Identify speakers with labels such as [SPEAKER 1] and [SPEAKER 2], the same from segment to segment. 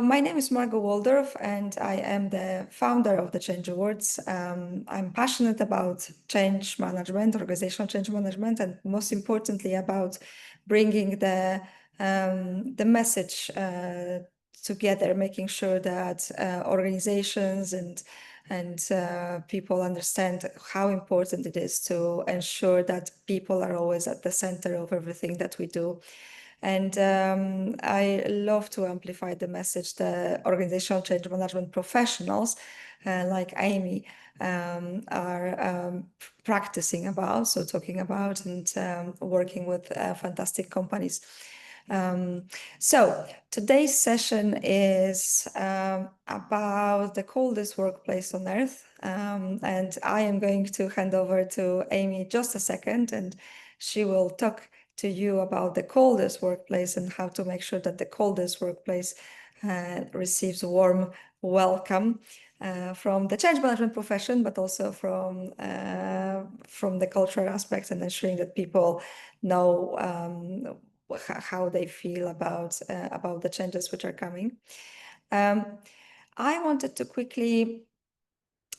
[SPEAKER 1] My name is Margot Waldorf, and I am the founder of the Change Awards. I'm passionate about change management, organizational change management, and most importantly about bringing the message together, making sure that organizations and people understand how important it is to ensure that people are always at the center of everything that we do. And I love to amplify the message the organizational change management professionals like Amy are practicing about, so talking about and working with fantastic companies. So today's session is about the coldest workplace on earth. And I am going to hand over to Amy just a second, and she will talk to you about the coldest workplace and how to make sure that the coldest workplace receives a warm welcome from the change management profession, but also from the cultural aspects and ensuring that people know how they feel about the changes which are coming. I wanted to quickly,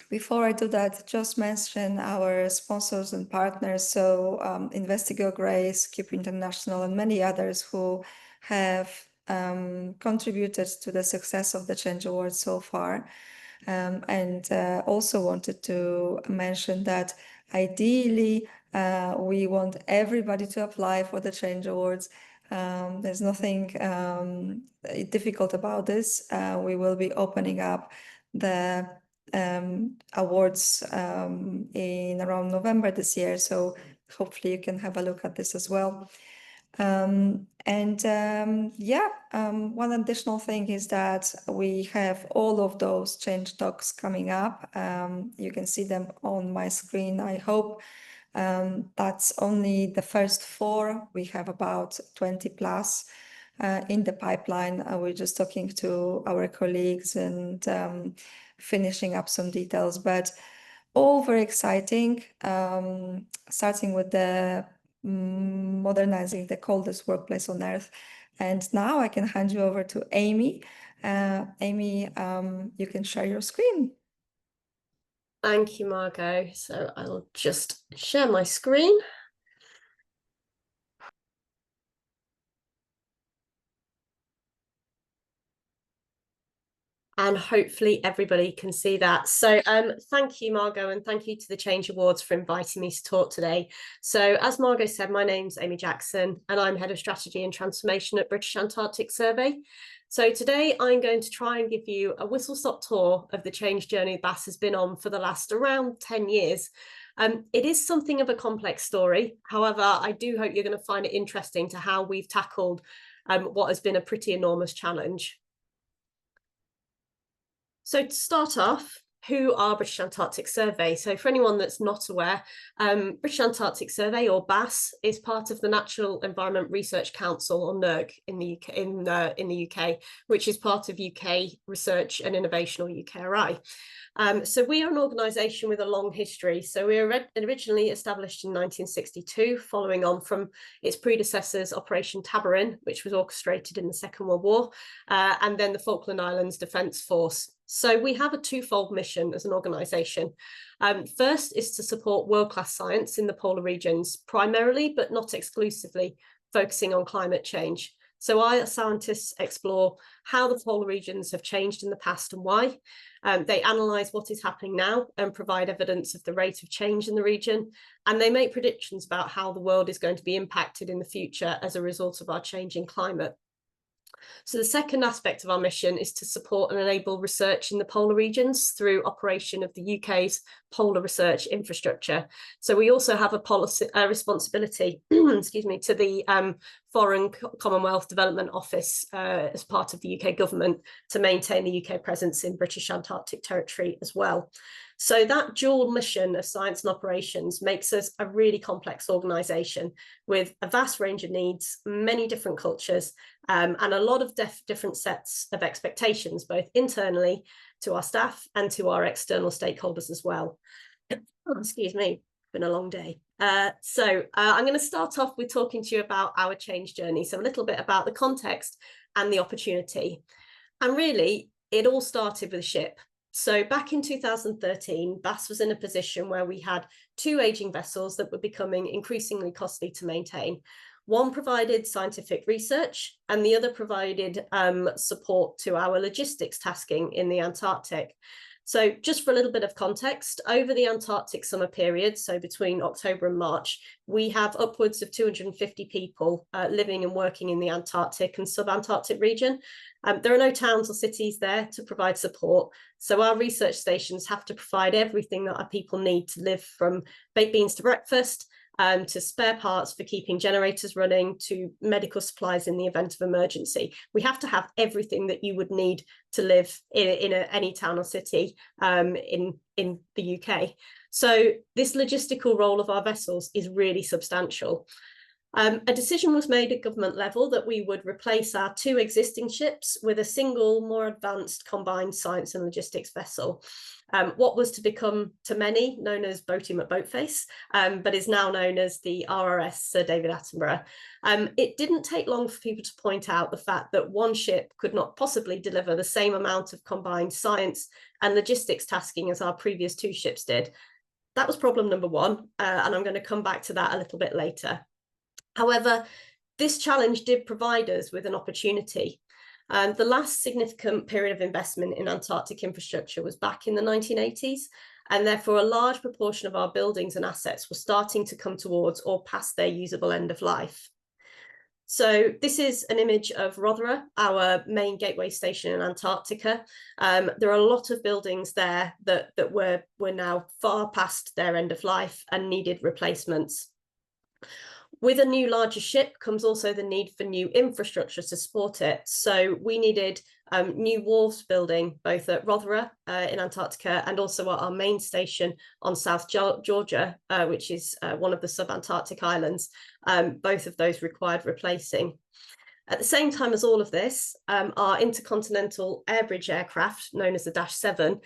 [SPEAKER 1] before I do that, just mention our sponsors and partners. So Investigo Grace, Keep International, and many others who have contributed to the success of the Change Awards so far. And also wanted to mention that ideally, we want everybody to apply for the Change Awards. There's nothing difficult about this. We will be opening up the awards in around November this year, so hopefully you can have a look at this as well. One additional thing is that we have all of those change talks coming up. You can see them on my screen, I hope. That's only the first 4. We have about 20 plus in the pipeline. We're just talking to our colleagues and finishing up some details, but all very exciting, starting with the modernizing the coldest workplace on earth. And now I can hand you over to Amy. Amy, you can share your screen.
[SPEAKER 2] Thank you, Margot. So I'll just share my screen. And hopefully everybody can see that. So thank you, Margot, and thank you to the Change Awards for inviting me to talk today. So as Margot said, my name's Amy Jackson, and I'm Head of Strategy and Transformation at British Antarctic Survey. So today I'm going to try and give you a whistle-stop tour of the change journey BAS has been on for the last around 10 years. It is something of a complex story. However, I do hope you're going to find it interesting to how we've tackled what has been a pretty enormous challenge. So to start off, who are British Antarctic Survey? So for anyone that's not aware, British Antarctic Survey, or BAS, is part of the Natural Environment Research Council, or NERC, in the UK, which is part of UK Research and Innovation, or UKRI. So we are an organisation with a long history. So we were originally established in 1962, following on from its predecessors, Operation Tabarin, which was orchestrated in the Second World War, and then the Falkland Islands Defence Force. So we have a twofold mission as an organisation. First is to support world-class science in the polar regions, primarily, but not exclusively, focusing on climate change. So our scientists explore how the polar regions have changed in the past and why. They analyse what is happening now and provide evidence of the rate of change in the region. And they make predictions about how the world is going to be impacted in the future as a result of our changing climate. So the second aspect of our mission is to support and enable research in the polar regions through operation of the UK's polar research infrastructure. So we also have a policy responsibility, excuse me, to the Foreign Commonwealth Development Office as part of the UK government to maintain the UK presence in British Antarctic territory as well. So that dual mission of science and operations makes us a really complex organisation with a vast range of needs, many different cultures, and a lot of different sets of expectations, both internally to our staff and to our external stakeholders as well. Excuse me, it's been a long day. So I'm going to start off with talking to you about our change journey. So a little bit about the context and the opportunity. And really, it all started with a ship. So back in 2013, BAS was in a position where we had two aging vessels that were becoming increasingly costly to maintain. One provided scientific research and the other provided support to our logistics tasking in the Antarctic. So just for a little bit of context, over the Antarctic summer period, so between October and March, we have upwards of 250 people living and working in the Antarctic and subantarctic region. There are no towns or cities there to provide support. So our research stations have to provide everything that our people need to live, from baked beans to breakfast, to spare parts for keeping generators running, to medical supplies in the event of emergency. We have to have everything that you would need to live in any town or city in the UK. So this logistical role of our vessels is really substantial. A decision was made at government level that we would replace our two existing ships with a single, more advanced combined science and logistics vessel. What was to become, to many, known as Boaty McBoatface, but is now known as the RRS Sir David Attenborough. It didn't take long for people to point out the fact that one ship could not possibly deliver the same amount of combined science and logistics tasking as our previous two ships did. That was problem number one, and I'm going to come back to that a little bit later. However, this challenge did provide us with an opportunity. The last significant period of investment in Antarctic infrastructure was back in the 1980s, and therefore a large proportion of our buildings and assets were starting to come towards or past their usable end of life. So this is an image of Rothera, our main gateway station in Antarctica. There are a lot of buildings there that were now far past their end of life and needed replacements. With a new larger ship comes also the need for new infrastructure to support it. So we needed new wharves building, both at Rothera in Antarctica and also at our main station on South Georgia, which is one of the subantarctic islands. Both of those required replacing. At the same time as all of this, our intercontinental air bridge aircraft, known as the Dash 7,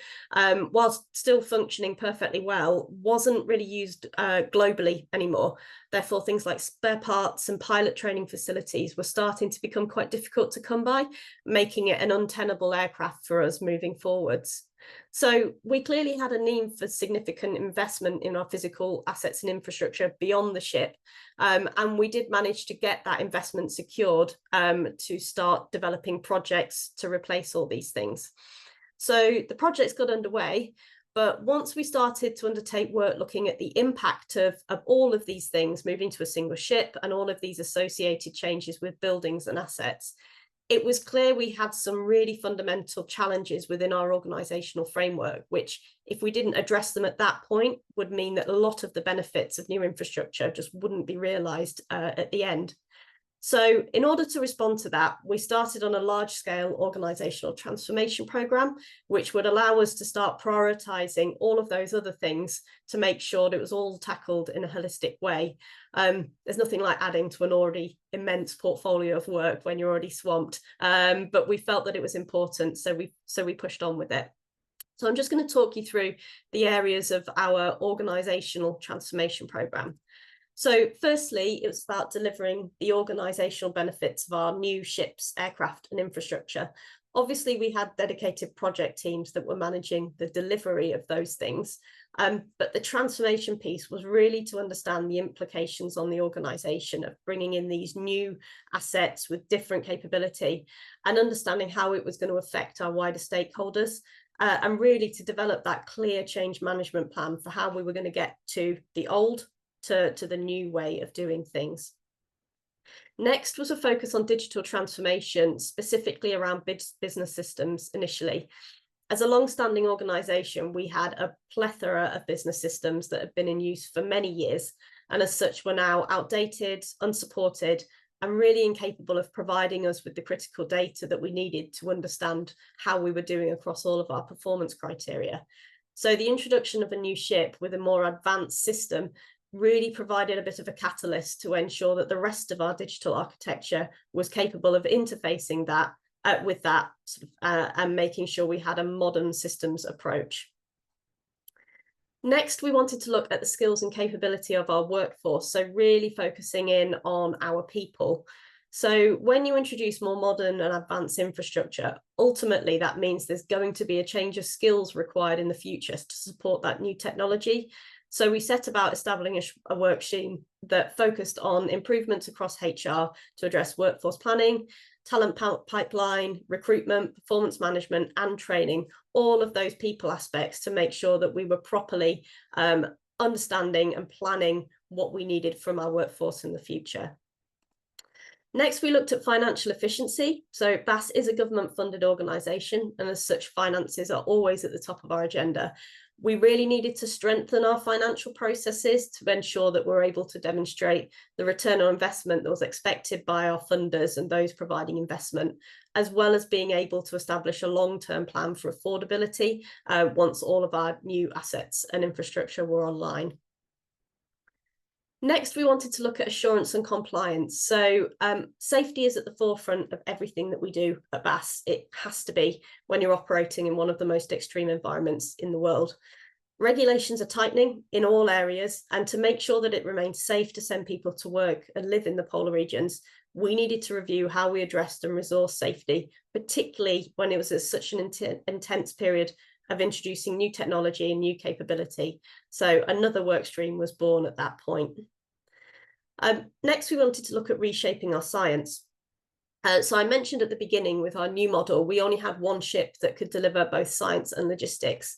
[SPEAKER 2] whilst still functioning perfectly well, wasn't really used globally anymore. Therefore, things like spare parts and pilot training facilities were starting to become quite difficult to come by, making it an untenable aircraft for us moving forwards. So we clearly had a need for significant investment in our physical assets and infrastructure beyond the ship. And we did manage to get that investment secured to start developing projects to replace all these things. So the projects got underway, but once we started to undertake work looking at the impact of all of these things, moving to a single ship and all of these associated changes with buildings and assets, it was clear we had some really fundamental challenges within our organisational framework, which, if we didn't address them at that point, would mean that a lot of the benefits of new infrastructure just wouldn't be realised at the end. So in order to respond to that, we started on a large-scale organisational transformation programme, which would allow us to start prioritising all of those other things to make sure that it was all tackled in a holistic way. There's nothing like adding to an already immense portfolio of work when you're already swamped, but we felt that it was important, so we pushed on with it. So I'm just going to talk you through the areas of our organisational transformation programme. So firstly, it was about delivering the organisational benefits of our new ships, aircraft and infrastructure. Obviously, we had dedicated project teams that were managing the delivery of those things. But the transformation piece was really to understand the implications on the organisation of bringing in these new assets with different capability and understanding how it was going to affect our wider stakeholders. And really to develop that clear change management plan for how we were going to get to the old to the new way of doing things. Next was a focus on digital transformation, specifically around business systems initially. As a long-standing organisation, we had a plethora of business systems that had been in use for many years, and as such were now outdated, unsupported, and really incapable of providing us with the critical data that we needed to understand how we were doing across all of our performance criteria. So the introduction of a new ship with a more advanced system really provided a bit of a catalyst to ensure that the rest of our digital architecture was capable of interfacing that with that and making sure we had a modern systems approach. Next, we wanted to look at the skills and capability of our workforce, so really focusing in on our people. So when you introduce more modern and advanced infrastructure, ultimately that means there's going to be a change of skills required in the future to support that new technology. So we set about establishing a work stream that focused on improvements across HR to address workforce planning, talent pipeline, recruitment, performance management, and training, all of those people aspects to make sure that we were properly understanding and planning what we needed from our workforce in the future. Next, we looked at financial efficiency. So BAS is a government-funded organisation, and as such, finances are always at the top of our agenda. We really needed to strengthen our financial processes to ensure that we're able to demonstrate the return on investment that was expected by our funders and those providing investment, as well as being able to establish a long-term plan for affordability once all of our new assets and infrastructure were online. Next, we wanted to look at assurance and compliance. So safety is at the forefront of everything that we do at BAS. It has to be when you're operating in one of the most extreme environments in the world. Regulations are tightening in all areas, and to make sure that it remains safe to send people to work and live in the polar regions, we needed to review how we addressed and resourced safety, particularly when it was such an intense period of introducing new technology and new capability. So another work stream was born at that point. Next, we wanted to look at reshaping our science. So I mentioned at the beginning with our new model, we only had one ship that could deliver both science and logistics.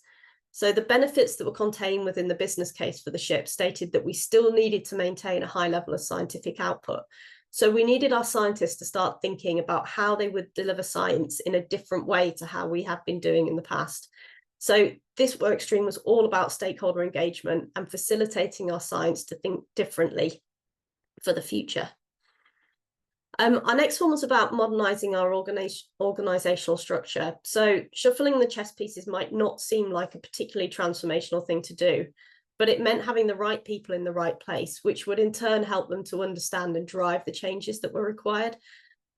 [SPEAKER 2] So the benefits that were contained within the business case for the ship stated that we still needed to maintain a high level of scientific output. So we needed our scientists to start thinking about how they would deliver science in a different way to how we have been doing in the past. So this work stream was all about stakeholder engagement and facilitating our science to think differently for the future. Our next one was about modernising our organisational structure. So shuffling the chess pieces might not seem like a particularly transformational thing to do, but it meant having the right people in the right place, which would in turn help them to understand and drive the changes that were required.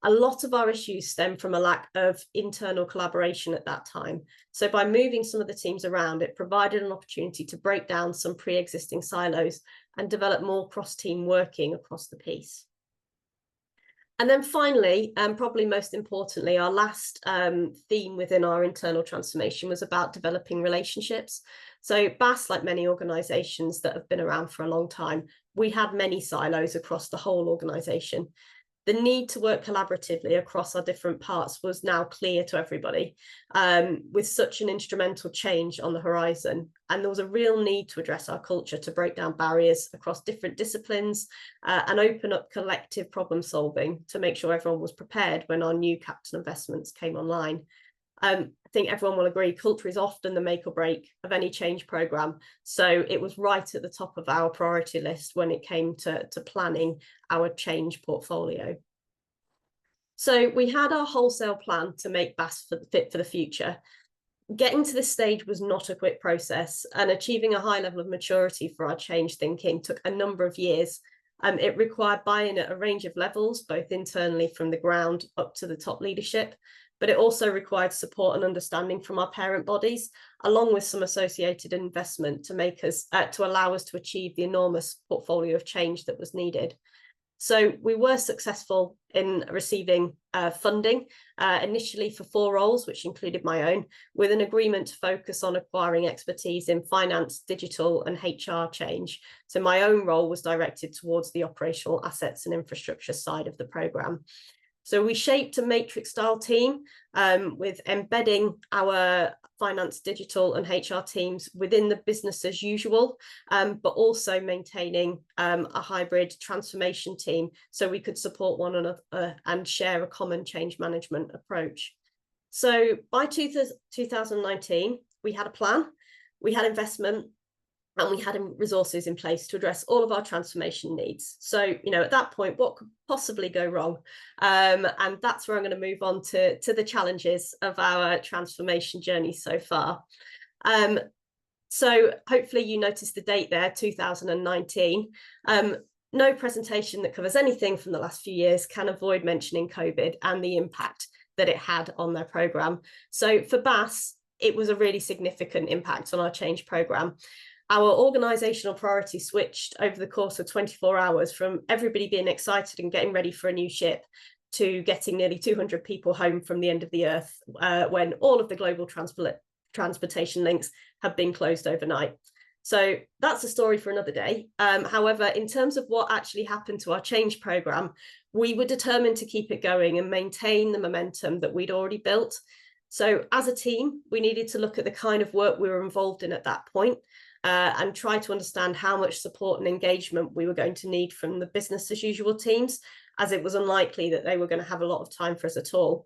[SPEAKER 2] A lot of our issues stem from a lack of internal collaboration at that time. So by moving some of the teams around, it provided an opportunity to break down some pre-existing silos and develop more cross-team working across the piece. And then finally, and probably most importantly, our last theme within our internal transformation was about developing relationships. So BAS, like many organisations that have been around for a long time, we had many silos across the whole organisation. The need to work collaboratively across our different parts was now clear to everybody, with such an instrumental change on the horizon. And there was a real need to address our culture to break down barriers across different disciplines and open up collective problem solving to make sure everyone was prepared when our new capital investments came online. I think everyone will agree culture is often the make or break of any change programme. So it was right at the top of our priority list when it came to planning our change portfolio. So we had our wholesale plan to make BAS fit for the future. Getting to this stage was not a quick process, and achieving a high level of maturity for our change thinking took a number of years. It required buy-in at a range of levels, both internally from the ground up to the top leadership, but it also required support and understanding from our parent bodies, along with some associated investment to make us to allow us to achieve the enormous portfolio of change that was needed. So we were successful in receiving funding initially for 4 roles, which included my own, with an agreement to focus on acquiring expertise in finance, digital and HR change. So my own role was directed towards the operational assets and infrastructure side of the programme. So we shaped a matrix style team with embedding our finance, digital and HR teams within the business as usual, but also maintaining a hybrid transformation team so we could support one another and share a common change management approach. So by 2019, we had a plan, we had investment, and we had resources in place to address all of our transformation needs. So, you know, at that point, what could possibly go wrong? And that's where I'm going to move on to the challenges of our transformation journey so far. So hopefully you noticed the date there, 2019. No presentation that covers anything from the last few years can avoid mentioning COVID and the impact that it had on their programme. So for BAS, it was a really significant impact on our change programme. Our organisational priority switched over the course of 24 hours from everybody being excited and getting ready for a new ship to getting nearly 200 people home from the end of the earth when all of the global transportation links have been closed overnight. So that's a story for another day. However, in terms of what actually happened to our change programme, we were determined to keep it going and maintain the momentum that we'd already built. So as a team, we needed to look at the kind of work we were involved in at that point and try to understand how much support and engagement we were going to need from the business as usual teams, as it was unlikely that they were going to have a lot of time for us at all.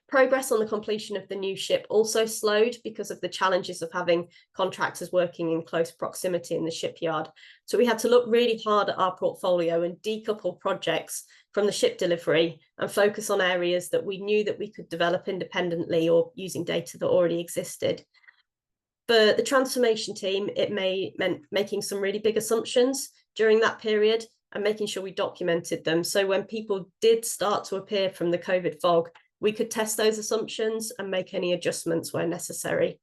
[SPEAKER 2] Progress on the completion of the new ship also slowed because of the challenges of having contractors working in close proximity in the shipyard. So we had to look really hard at our portfolio and decouple projects from the ship delivery and focus on areas that we knew that we could develop independently or using data that already existed. For the transformation team, it meant making some really big assumptions during that period and making sure we documented them. So when people did start to appear from the COVID fog, we could test those assumptions and make any adjustments where necessary.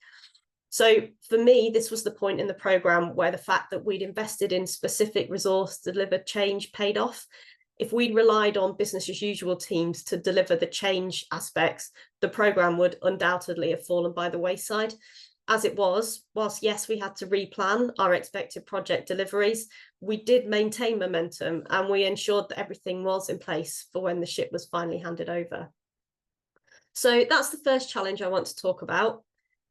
[SPEAKER 2] So for me, this was the point in the programme where the fact that we'd invested in specific resource to deliver change paid off. If we'd relied on business as usual teams to deliver the change aspects, the programme would undoubtedly have fallen by the wayside. As it was, whilst yes, we had to replan our expected project deliveries, we did maintain momentum and we ensured that everything was in place for when the ship was finally handed over. So that's the first challenge I want to talk about.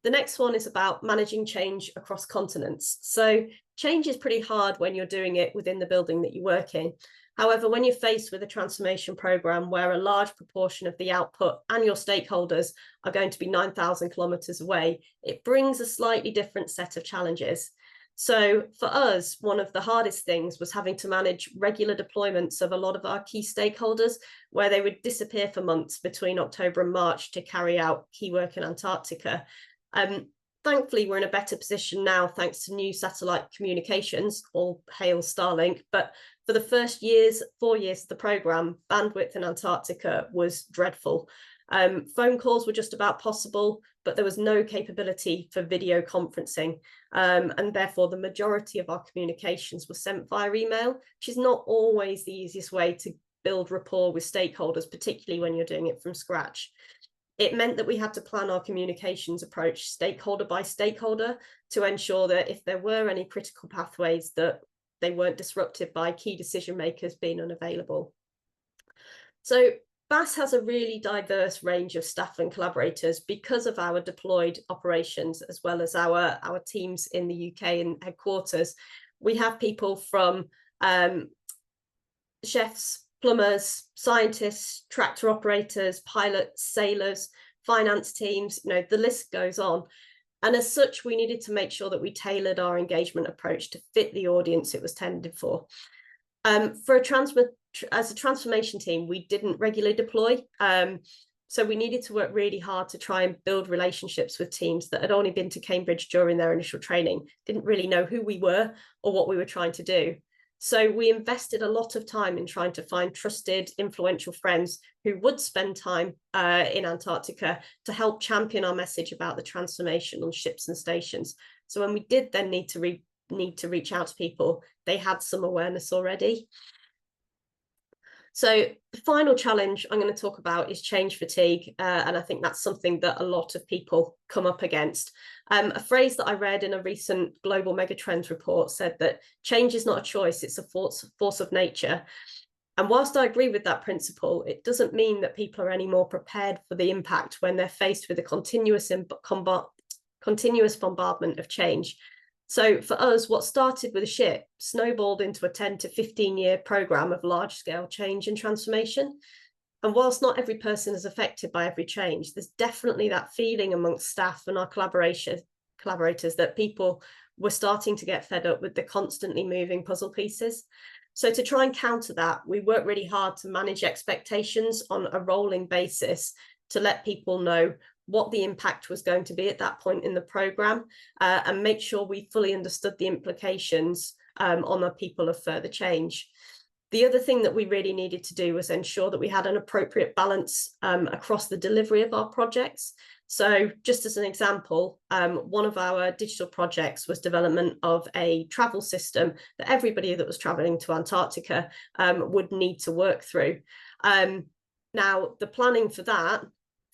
[SPEAKER 2] The next one is about managing change across continents. So change is pretty hard when you're doing it within the building that you work in. However, when you're faced with a transformation programme where a large proportion of the output and your stakeholders are going to be 9,000 kilometres away, it brings a slightly different set of challenges. So for us, one of the hardest things was having to manage regular deployments of a lot of our key stakeholders, where they would disappear for months between October and March to carry out key work in Antarctica. Thankfully, we're in a better position now, thanks to new satellite communications, all hail Starlink. But for the first 4 years of the programme, bandwidth in Antarctica was dreadful. Phone calls were just about possible, but there was no capability for video conferencing. And therefore, the majority of our communications were sent via email, which is not always the easiest way to build rapport with stakeholders, particularly when you're doing it from scratch. It meant that we had to plan our communications approach stakeholder by stakeholder to ensure that if there were any critical pathways, that they weren't disrupted by key decision makers being unavailable. So BAS has a really diverse range of staff and collaborators because of our deployed operations, as well as our teams in the UK and headquarters. We have people from chefs, plumbers, scientists, tractor operators, pilots, sailors, finance teams, the list goes on. And as such, we needed to make sure that we tailored our engagement approach to fit the audience it was tended for. As a transformation team, we didn't regularly deploy. So we needed to work really hard to try and build relationships with teams that had only been to Cambridge during their initial training, didn't really know who we were or what we were trying to do. So we invested a lot of time in trying to find trusted, influential friends who would spend time in Antarctica to help champion our message about the transformation on ships and stations. So when we did then need to reach out to people, they had some awareness already. So the final challenge I'm going to talk about is change fatigue. And I think that's something that a lot of people come up against. A phrase that I read in a recent global megatrends report said that change is not a choice, it's a force of nature. And whilst I agree with that principle, it doesn't mean that people are any more prepared for the impact when they're faced with a continuous bombardment of change. So for us, what started with a ship snowballed into a 10 to 15 year programme of large scale change and transformation. And whilst not every person is affected by every change, there's definitely that feeling amongst staff and our collaborators that people were starting to get fed up with the constantly moving puzzle pieces. So to try and counter that, we worked really hard to manage expectations on a rolling basis to let people know what the impact was going to be at that point in the programme and make sure we fully understood the implications on the people of further change. The other thing that we really needed to do was ensure that we had an appropriate balance across the delivery of our projects. So just as an example, one of our digital projects was development of a travel system that everybody that was traveling to Antarctica would need to work through. Now, the planning for that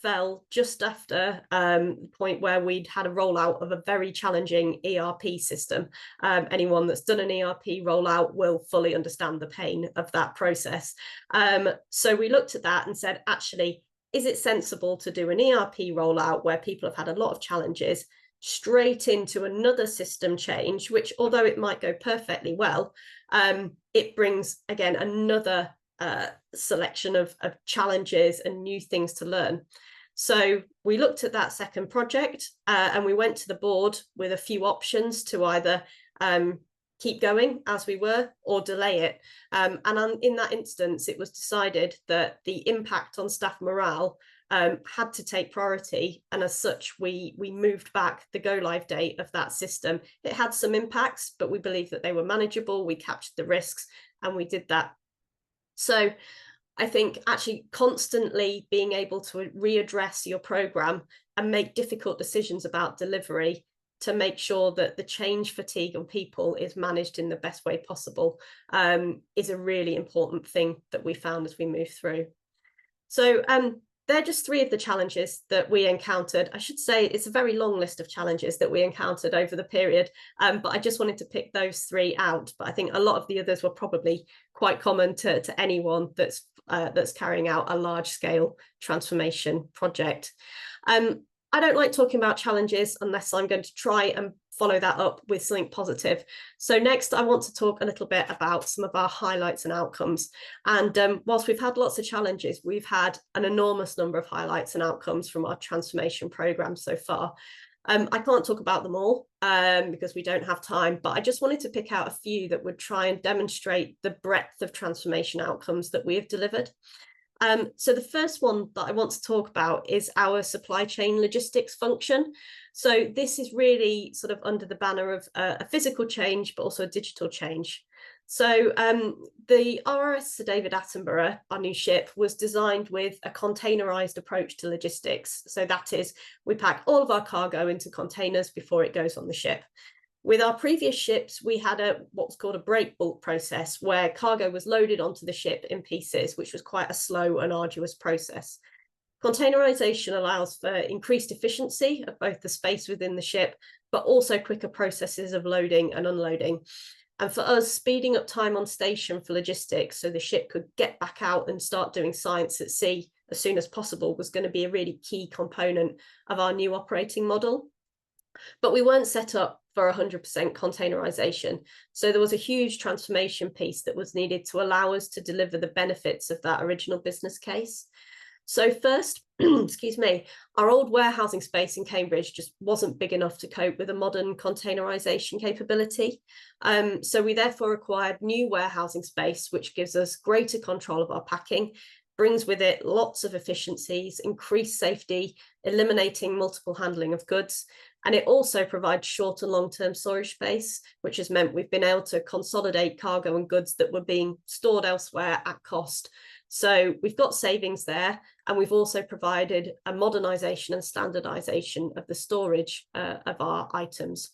[SPEAKER 2] fell just after the point where we'd had a rollout of a very challenging ERP system. Anyone that's done an ERP rollout will fully understand the pain of that process. So we looked at that and said, actually, is it sensible to do an ERP rollout where people have had a lot of challenges straight into another system change, which, although it might go perfectly well, it brings, again, another selection of challenges and new things to learn. So we looked at that second project and we went to the board with a few options to either keep going as we were or delay it. And in that instance, it was decided that the impact on staff morale had to take priority. And as such, we moved back the go live date of that system. It had some impacts, but we believed that they were manageable. We captured the risks and we did that. So I think actually constantly being able to readdress your program and make difficult decisions about delivery to make sure that the change fatigue on people is managed in the best way possible is a really important thing that we found as we move through. So they're just three of the challenges that we encountered. I should say it's a very long list of challenges that we encountered over the period, but I just wanted to pick those three out. But I think a lot of the others were probably quite common to anyone that's carrying out a large-scale transformation project. I don't like talking about challenges unless I'm going to try and follow that up with something positive. So next, I want to talk a little bit about some of our highlights and outcomes. And whilst we've had lots of challenges, we've had an enormous number of highlights and outcomes from our transformation program so far. I can't talk about them all because we don't have time, but I just wanted to pick out a few that would try and demonstrate the breadth of transformation outcomes that we have delivered. So the first one that I want to talk about is our supply chain logistics function. So this is really sort of under the banner of a physical change, but also a digital change. So the RRS Sir David Attenborough, our new ship, was designed with a containerized approach to logistics. So that is, we pack all of our cargo into containers before it goes on the ship. With our previous ships, we had what's called a break bulk process where cargo was loaded onto the ship in pieces, which was quite a slow and arduous process. Containerization allows for increased efficiency of both the space within the ship, but also quicker processes of loading and unloading. And for us, speeding up time on station for logistics so the ship could get back out and start doing science at sea as soon as possible was going to be a really key component of our new operating model. But we weren't set up for 100% containerization. So there was a huge transformation piece that was needed to allow us to deliver the benefits of that original business case. So first, excuse me, our old warehousing space in Cambridge just wasn't big enough to cope with a modern containerization capability. So we therefore acquired new warehousing space, which gives us greater control of our packing, brings with it lots of efficiencies, increased safety, eliminating multiple handling of goods. And it also provides short and long-term storage space, which has meant we've been able to consolidate cargo and goods that were being stored elsewhere at cost. So we've got savings there, and we've also provided a modernisation and standardisation of the storage of our items.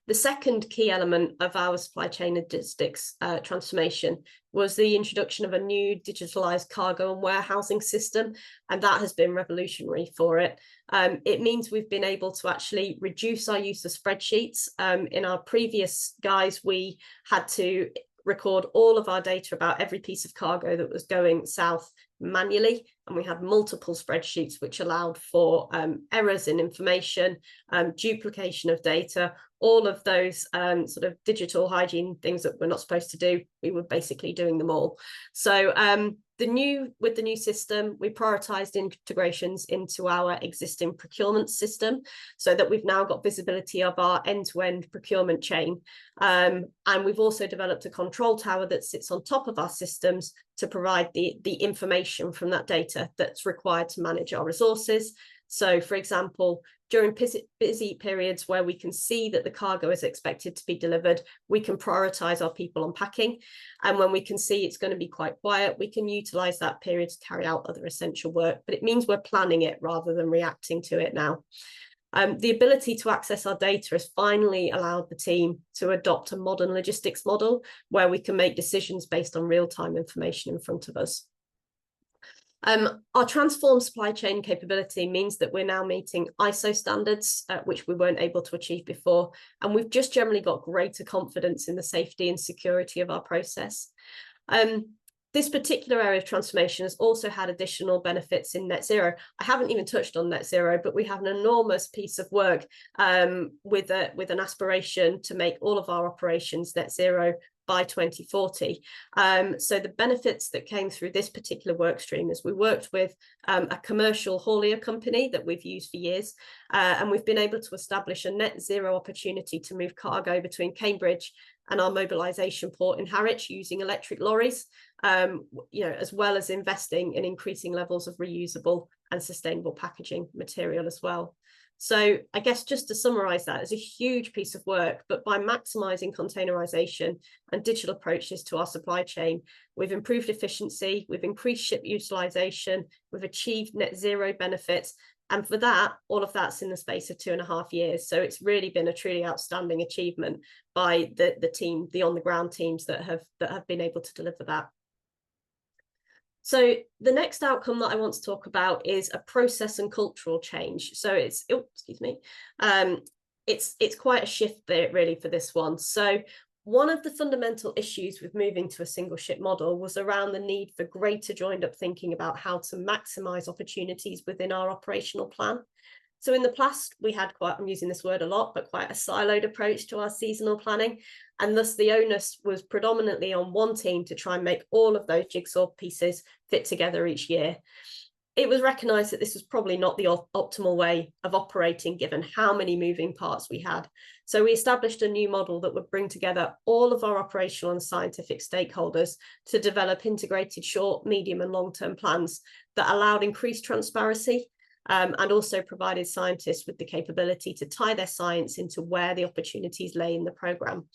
[SPEAKER 2] The second key element of our supply chain logistics transformation was the introduction of a new digitalised cargo and warehousing system, and that has been revolutionary for it. It means we've been able to actually reduce our use of spreadsheets. In our previous guise, we had to record all of our data about every piece of cargo that was going south manually, and we had multiple spreadsheets which allowed for errors in information, duplication of data, all of those sort of digital hygiene things that we're not supposed to do. We were basically doing them all. So with the new system, we prioritized integrations into our existing procurement system so that we've now got visibility of our end-to-end procurement chain. And we've also developed a control tower that sits on top of our systems to provide the information from that data that's required to manage our resources. So, for example, during busy periods where we can see that the cargo is expected to be delivered, we can prioritise our people unpacking. And when we can see it's going to be quite quiet, we can utilise that period to carry out other essential work. But it means we're planning it rather than reacting to it now. The ability to access our data has finally allowed the team to adopt a modern logistics model where we can make decisions based on real-time information in front of us. Our transformed supply chain capability means that we're now meeting ISO standards, which we weren't able to achieve before. And we've just generally got greater confidence in the safety and security of our process. This particular area of transformation has also had additional benefits in net zero. I haven't even touched on net zero, but we have an enormous piece of work with an aspiration to make all of our operations net zero by 2040. So the benefits that came through this particular work stream is we worked with a commercial haulier company that we've used for years, and we've been able to establish a net zero opportunity to move cargo between Cambridge and our mobilisation port in Harwich using electric lorries, as well as investing in increasing levels of reusable and sustainable packaging material as well. So I guess just to summarise that, it's a huge piece of work, but by maximising containerisation and digital approaches to our supply chain, we've improved efficiency, we've increased ship utilisation, we've achieved net zero benefits. And for that, all of that's in the space of 2.5 years. So it's really been a truly outstanding achievement by the team, the on-the-ground teams that have been able to deliver that. So the next outcome that I want to talk about is a process and cultural change. So it's quite a shift there really for this one. So one of the fundamental issues with moving to a single ship model was around the need for greater joined up thinking about how to maximise opportunities within our operational plan. So in the past, we had I'm using this word a lot, but quite a siloed approach to our seasonal planning. And thus the onus was predominantly on one team to try and make all of those jigsaw pieces fit together each year. It was recognised that this was probably not the optimal way of operating given how many moving parts we had. So we established a new model that would bring together all of our operational and scientific stakeholders to develop integrated short, medium and long-term plans that allowed increased transparency, and also provided scientists with the capability to tie their science into where the opportunities lay in the programme.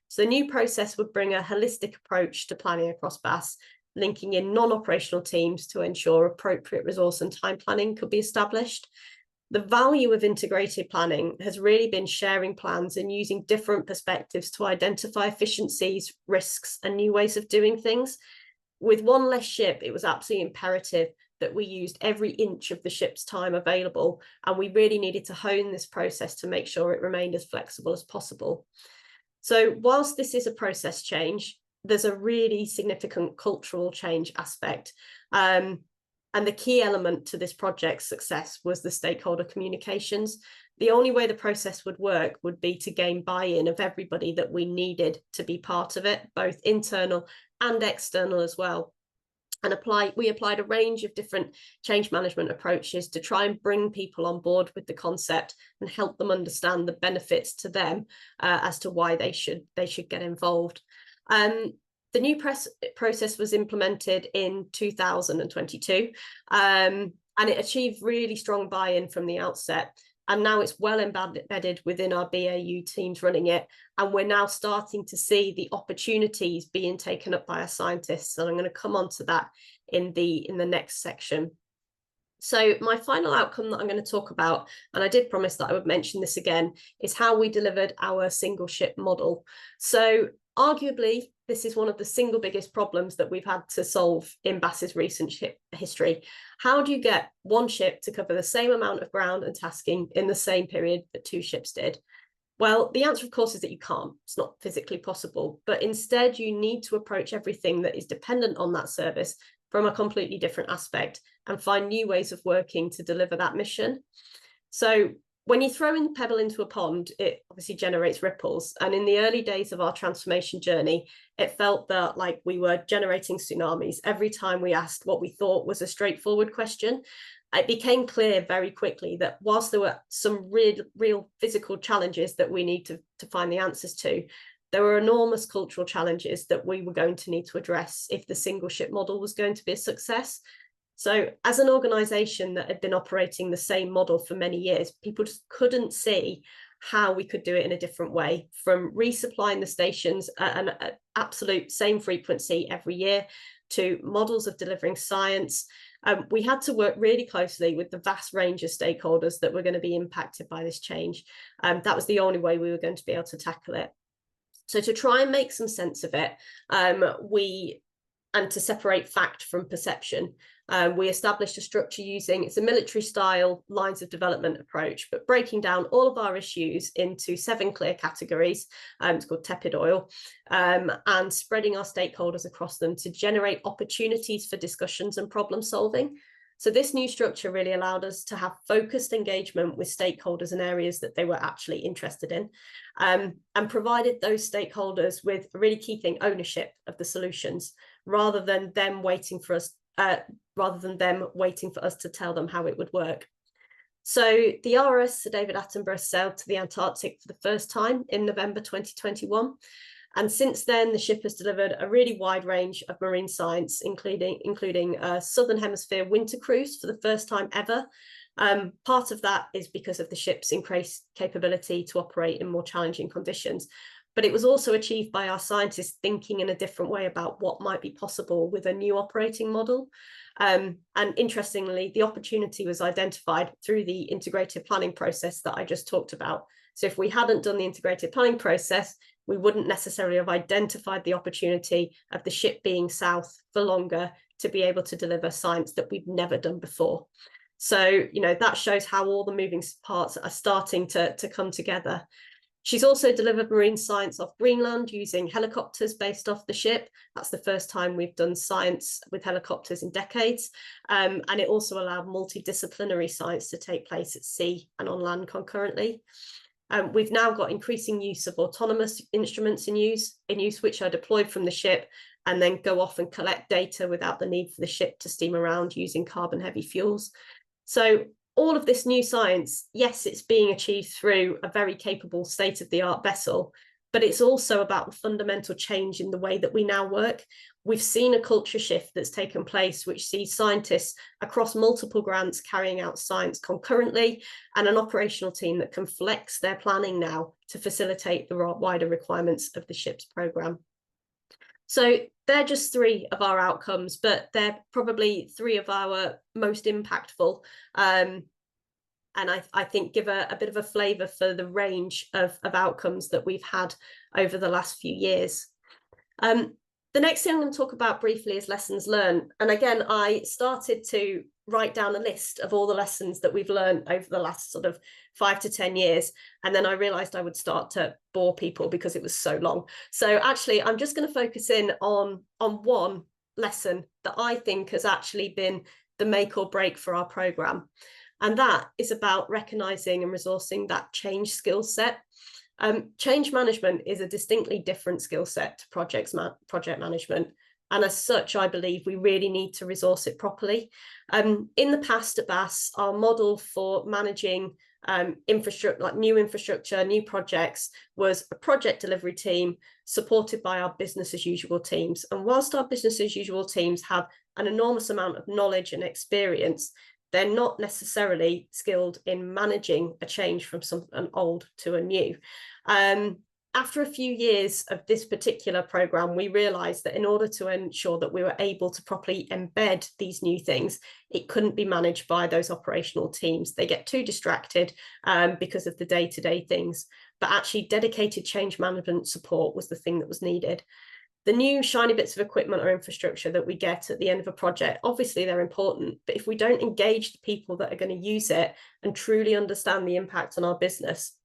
[SPEAKER 2] So the new process would bring a holistic approach to planning across BAS, linking in non-operational teams to ensure appropriate resource and time planning could be established. The value of integrated planning has really been sharing plans and using different perspectives to identify efficiencies, risks, and new ways of doing things. With one less ship, it was absolutely imperative that we used every inch of the ship's time available, and we really needed to hone this process to make sure it remained as flexible as possible. So whilst this is a process change, there's a really significant cultural change aspect. And the key element to this project's success was the stakeholder communications. The only way the process would work would be to gain buy-in of everybody that we needed to be part of it, both internal and external as well. And we applied a range of different change management approaches to try and bring people on board with the concept and help them understand the benefits to them as to why they should get involved. The new process was implemented in 2022, and it achieved really strong buy-in from the outset. And now it's well embedded within our BAU teams running it. And we're now starting to see the opportunities being taken up by our scientists. And I'm going to come on to that in the next section. So my final outcome that I'm going to talk about, and I did promise that I would mention this again, is how we delivered our single ship model. So arguably, this is one of the single biggest problems that we've had to solve in BAS's recent ship history. How do you get one ship to cover the same amount of ground and tasking in the same period that two ships did? Well, the answer, of course, is that you can't. It's not physically possible. But instead, you need to approach everything that is dependent on that service from a completely different aspect and find new ways of working to deliver that mission. So when you throw in the pebble into a pond, it obviously generates ripples. And in the early days of our transformation journey, it felt that like we were generating tsunamis every time we asked what we thought was a straightforward question. It became clear very quickly that whilst there were some real physical challenges that we need to find the answers to, there were enormous cultural challenges that we were going to need to address if the single ship model was going to be a success. So as an organisation that had been operating the same model for many years, people just couldn't see how we could do it in a different way, from resupplying the stations at an absolute same frequency every year to models of delivering science. We had to work really closely with the vast range of stakeholders that were going to be impacted by this change. That was the only way we were going to be able to tackle it. So to try and make some sense of it, and to separate fact from perception, we established a structure using, it's a military style lines of development approach, but breaking down all of our issues into 7 clear categories. It's called tepid oil, and spreading our stakeholders across them to generate opportunities for discussions and problem solving. So this new structure really allowed us to have focused engagement with stakeholders in areas that they were actually interested in, and provided those stakeholders with a really key thing, ownership of the solutions, rather than them waiting for us to tell them how it would work. So the RRS Sir David Attenborough sailed to the Antarctic for the first time in November 2021. And since then, the ship has delivered a really wide range of marine science, including a Southern Hemisphere winter cruise for the first time ever. Part of that is because of the ship's increased capability to operate in more challenging conditions. But it was also achieved by our scientists thinking in a different way about what might be possible with a new operating model. And interestingly, the opportunity was identified through the integrated planning process that I just talked about. So if we hadn't done the integrated planning process, we wouldn't necessarily have identified the opportunity of the ship being south for longer to be able to deliver science that we've never done before. So, that shows how all the moving parts are starting to come together. She's also delivered marine science off Greenland using helicopters based off the ship. That's the first time we've done science with helicopters in decades. And it also allowed multidisciplinary science to take place at sea and on land concurrently. We've now got increasing use of autonomous instruments in use, which are deployed from the ship and then go off and collect data without the need for the ship to steam around using carbon-heavy fuels. So all of this new science, yes, it's being achieved through a very capable state-of-the-art vessel, but it's also about the fundamental change in the way that we now work. We've seen a culture shift that's taken place, which sees scientists across multiple grants carrying out science concurrently, and an operational team that can flex their planning now to facilitate the wider requirements of the ship's programme. So they're just 3 of our outcomes, but they're probably 3 of our most impactful. And I think give a bit of a flavour for the range of outcomes that we've had over the last few years. The next thing I'm going to talk about briefly is lessons learned. And again, I started to write down a list of all the lessons that we've learned over the last sort of 5 to 10 years. And then I realised I would start to bore people because it was so long. So actually, I'm just going to focus in on one lesson that I think has actually been the make or break for our programme. And that is about recognising and resourcing that change skill set. Change management is a distinctly different skill set to project management. And as such, I believe we really need to resource it properly. In the past at BAS, our model for managing infrastructure, like new infrastructure, new projects, was a project delivery team supported by our business as usual teams. And whilst our business as usual teams have an enormous amount of knowledge and experience, they're not necessarily skilled in managing a change from an old to a new. After a few years of this particular programme, we realised that in order to ensure that we were able to properly embed these new things, it couldn't be managed by those operational teams. They get too distracted because of the day-to-day things. But actually, dedicated change management support was the thing that was needed. The new shiny bits of equipment or infrastructure that we get at the end of a project, obviously they're important, but if we don't engage the people that are going to use it and truly understand the impact on our business,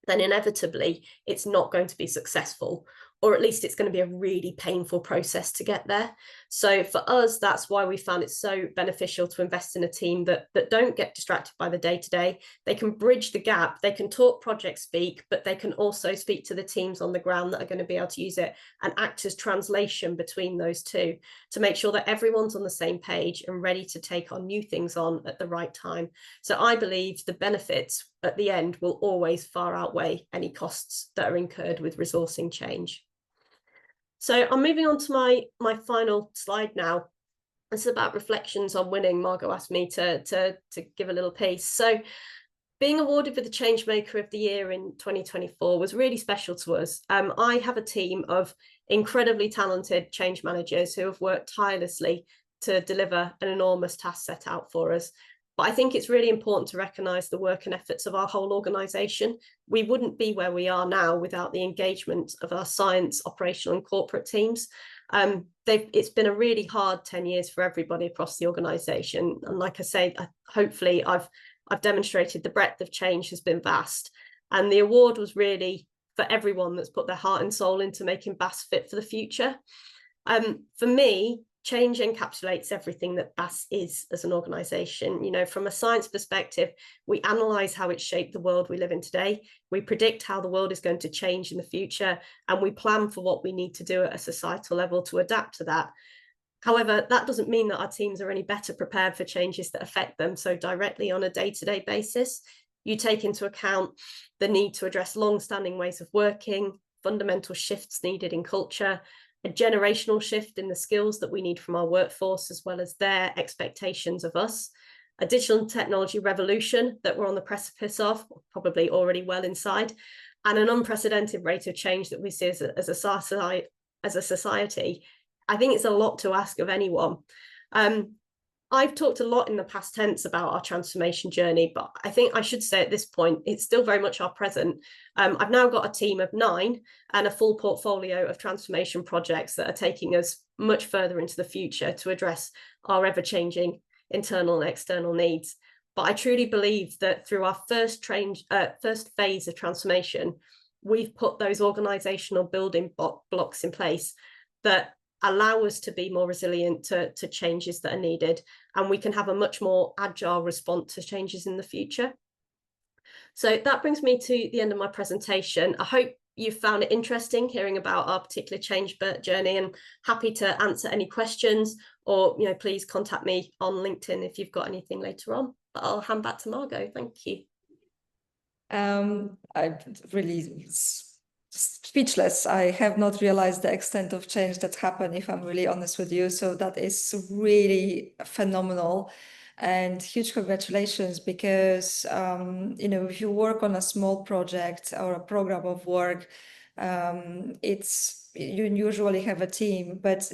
[SPEAKER 2] then inevitably it's not going to be successful, or at least it's going to be a really painful process to get there. So for us, that's why we found it so beneficial to invest in a team that don't get distracted by the day-to-day. They can bridge the gap, they can talk project speak, but they can also speak to the teams on the ground that are going to be able to use it and act as translation between those two to make sure that everyone's on the same page and ready to take on new things on at the right time. So I believe the benefits at the end will always far outweigh any costs that are incurred with resourcing change. So I'm moving on to my final slide now. It's about reflections on winning. Margot asked me to give a little piece. So being awarded with the Changemaker of the Year in 2024 was really special to us. I have a team of incredibly talented change managers who have worked tirelessly to deliver an enormous task set out for us. But I think it's really important to recognise the work and efforts of our whole organisation. We wouldn't be where we are now without the engagement of our science, operational and corporate teams. It's been a really hard 10 years for everybody across the organisation. And like I say, hopefully I've demonstrated the breadth of change has been vast. And the award was really for everyone that's put their heart and soul into making BAS fit for the future. For me, change encapsulates everything that BAS is as an organisation. You know, from a science perspective, we analyse how it's shaped the world we live in today. We predict how the world is going to change in the future, and we plan for what we need to do at a societal level to adapt to that. However, that doesn't mean that our teams are any better prepared for changes that affect them so directly on a day-to-day basis. You take into account the need to address long-standing ways of working, fundamental shifts needed in culture, a generational shift in the skills that we need from our workforce, as well as their expectations of us, a digital technology revolution that we're on the precipice of, probably already well inside, and an unprecedented rate of change that we see as a society. I think it's a lot to ask of anyone. I've talked a lot in the past tense about our transformation journey, but I think I should say at this point, it's still very much our present. I've now got a team of 9 and a full portfolio of transformation projects that are taking us much further into the future to address our ever-changing internal and external needs. But I truly believe that through our first phase of transformation, we've put those organisational building blocks in place that allow us to be more resilient to changes that are needed, and we can have a much more agile response to changes in the future. So that brings me to the end of my presentation. I hope you found it interesting hearing about our particular change journey, and happy to answer any questions, or please contact me on LinkedIn if you've got anything later on. But I'll hand back to Margot. Thank you.
[SPEAKER 1] I really speechless. I have not realized the extent of change that's happened, if I'm really honest with you. So that is really phenomenal, and huge congratulations, because if you work on a small project or a program of work, you usually have a team, but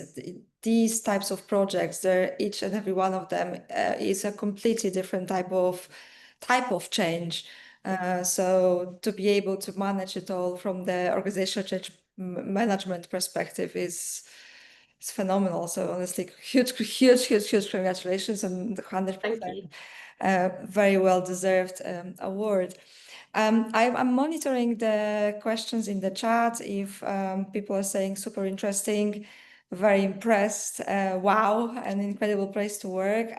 [SPEAKER 1] these types of projects, each and every one of them is a completely different type of change. So to be able to manage it all from the organizational change management perspective is phenomenal. So honestly, huge congratulations, and 100% very well deserved award. I'm monitoring the questions in the chat. If people are saying super interesting, very impressed, wow, an incredible place to work.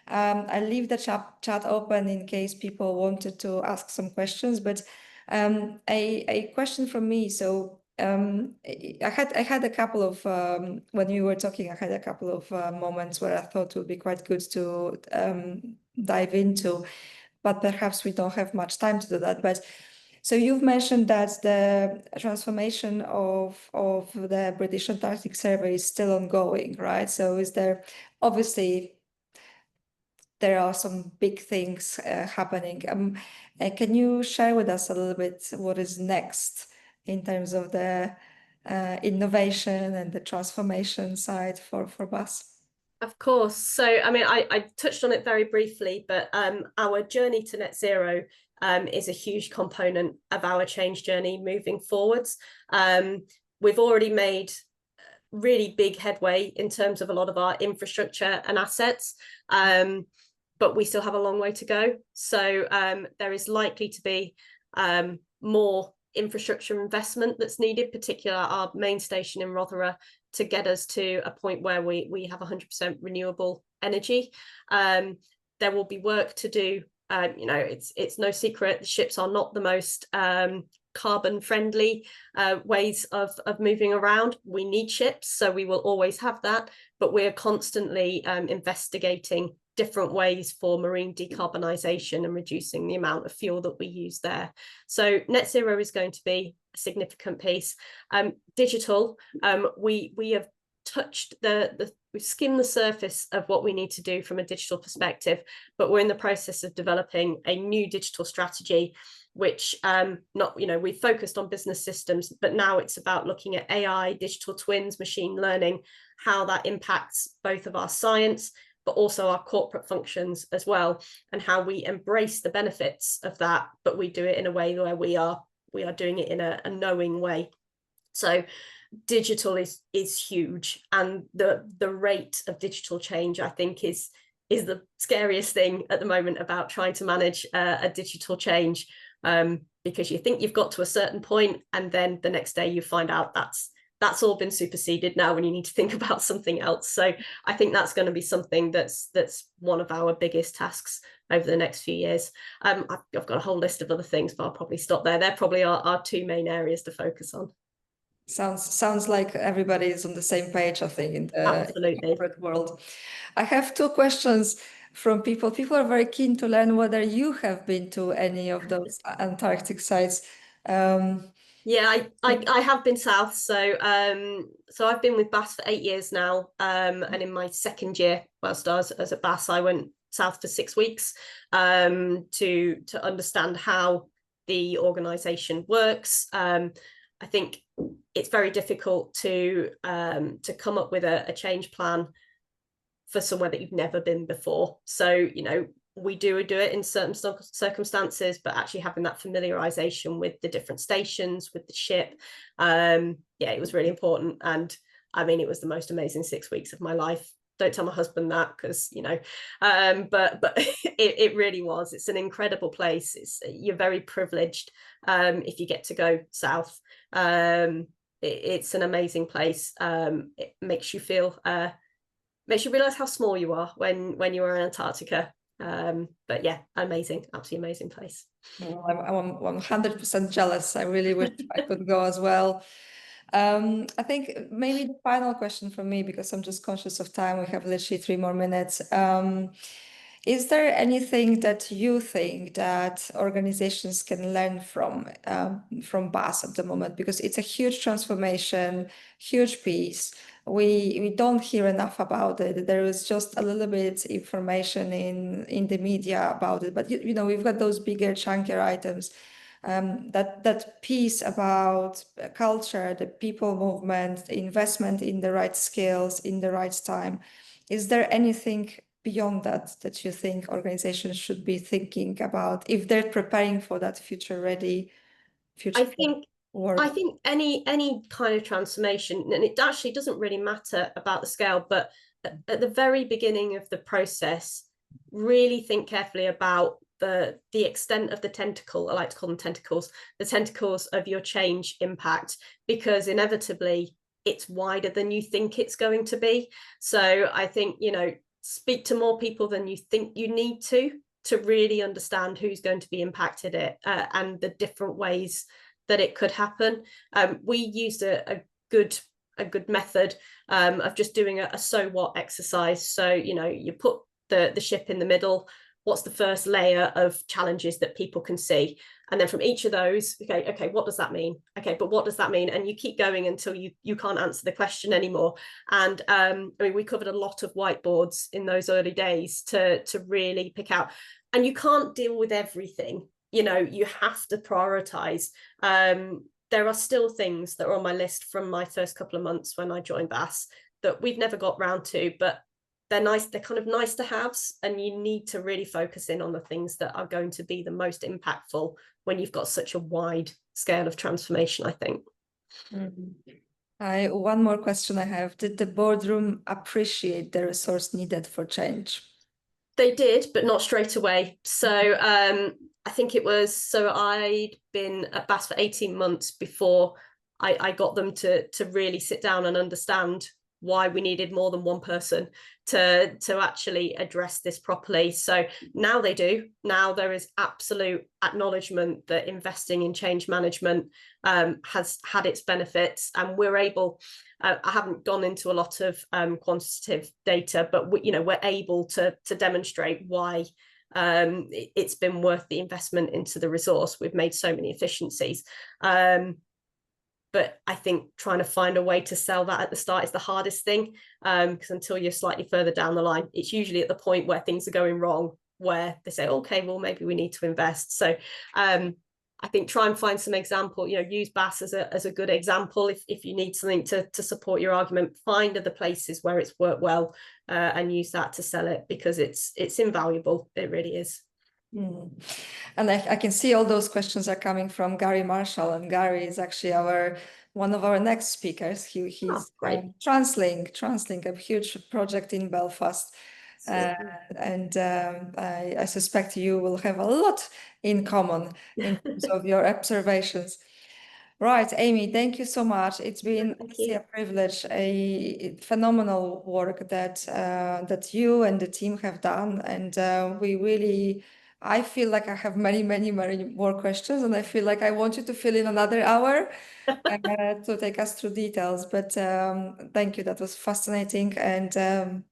[SPEAKER 1] I'll leave the chat open in case people wanted to ask some questions, but a question from me. So I had a couple of, when you were talking, I had a couple of moments where I thought it would be quite good to dive into, but perhaps we don't have much time to do that. But so you've mentioned that the transformation of the British Antarctic Survey is still ongoing, right? So obviously there are some big things happening. Can you share with us a little bit what is next in terms of the innovation and the transformation side for BAS?
[SPEAKER 2] Of course. So, I mean, I touched on it very briefly, but our journey to net zero is a huge component of our change journey moving forwards. We've already made really big headway in terms of a lot of our infrastructure and assets, but we still have a long way to go. So there is likely to be more infrastructure investment that's needed, particularly our main station in Rotherham, to get us to a point where we have 100% renewable energy. There will be work to do. It's no secret the ships are not the most carbon friendly ways of moving around. We need ships, so we will always have that, but we're constantly investigating different ways for marine decarbonisation and reducing the amount of fuel that we use there. So net zero is going to be a significant piece. Digital, we have touched we've skimmed the surface of what we need to do from a digital perspective, but we're in the process of developing a new digital strategy, which we've focused on business systems, but now it's about looking at AI, digital twins, machine learning, how that impacts both of our science, but also our corporate functions as well, and how we embrace the benefits of that, but we do it in a way where we are doing it in a knowing way. So digital is huge, and the rate of digital change, I think, is the scariest thing at the moment about trying to manage a digital change, because you think you've got to a certain point, and then the next day you find out that's all been superseded now when you need to think about something else. So I think that's going to be something that's one of our biggest tasks over the next few years. I've got a whole list of other things, but I'll probably stop there. They're probably our two main areas to focus on.
[SPEAKER 1] Sounds like everybody is on the same page, I think, in the corporate world. I have two questions from people. People are very keen to learn whether you have been to any of those Antarctic sites.
[SPEAKER 2] Yeah, I have been south. So I've been with BAS for 8 years now. And in my second year, whilst I was as a BAS, I went south for 6 weeks to understand how the organisation works. I think it's very difficult to come up with a change plan for somewhere that you've never been before. So, we do it in certain circumstances, but actually having that familiarization with the different stations, with the ship, it was really important. And I mean, it was the most amazing 6 weeks of my life. Don't tell my husband that, because but it really was. It's an incredible place. You're very privileged if you get to go south. It's an amazing place. It makes you feel makes you realize how small you are when you are in Antarctica. But yeah, amazing, absolutely amazing place.
[SPEAKER 1] Well, I'm 100% jealous. I really wish I could go as well. I think maybe the final question from me, because I'm just conscious of time, we have literally 3 more minutes. Is there anything that you think that organizations can learn from BAS at the moment? Because it's a huge transformation, huge piece. We don't hear enough about it. There is just a little bit information in the media about it, but we've got those bigger, chunkier items. That piece about culture, the people movement, the investment in the right skills, in the right time. Is there anything beyond that you think organizations should be thinking about if they're preparing for that future-ready work?
[SPEAKER 2] I think any kind of transformation, and it actually doesn't really matter about the scale, but at the very beginning of the process, really think carefully about the extent of the tentacle. I like to call them tentacles, the tentacles of your change impact, because inevitably it's wider than you think it's going to be. So I think, speak to more people than you think you need to really understand who's going to be impacted and the different ways that it could happen. We used a good method of just doing a so what exercise. So, you put the ship in the middle. What's the first layer of challenges that people can see? And then from each of those, okay, what does that mean? Okay, but what does that mean? And you keep going until you can't answer the question anymore. And we covered a lot of whiteboards in those early days to really pick out. And you can't deal with everything. You have to prioritize. There are still things that are on my list from my first couple of months when I joined BAS that we've never got round to, but they're nice. They're kind of nice to haves, and you need to really focus in on the things that are going to be the most impactful when you've got such a wide scale of transformation, I think.
[SPEAKER 1] Mm-hmm. One more question I have. Did the boardroom appreciate the resource needed for change?
[SPEAKER 2] They did, but not straight away. So I think I'd been at BAS for 18 months before I got them to really sit down and understand why we needed more than one person to actually address this properly. So now they do. Now there is absolute acknowledgement that investing in change management has had its benefits, and we're able, I haven't gone into a lot of quantitative data, but we're able to demonstrate why it's been worth the investment into the resource. We've made so many efficiencies. But I think trying to find a way to sell that at the start is the hardest thing, because until you're slightly further down the line, it's usually at the point where things are going wrong, where they say, okay, well, maybe we need to invest. So I think try and find some example, use BAS as a good example. If you need something to support your argument, find other places where it's worked well, and use that to sell it, because it's invaluable. It really is.
[SPEAKER 1] And I can see all those questions are coming from Gary Marshall, and Gary is actually one of our next speakers. He's Translink, a huge project in Belfast. I suspect you will have a lot in common in terms of your observations. Right, Amy, thank you so much. It's been a privilege, a phenomenal work that you and the team have done, and I feel like I have many, many, many more questions, and I feel like I want you to fill in another hour to take us through details. But thank you, that was fascinating and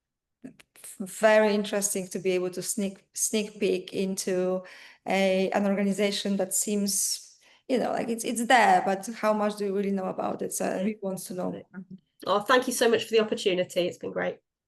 [SPEAKER 1] very interesting to be able to sneak peek into an organization that seems, like it's there, but how much do you really know about it? So who wants to know?
[SPEAKER 2] Oh, thank you so much for the opportunity. It's been great.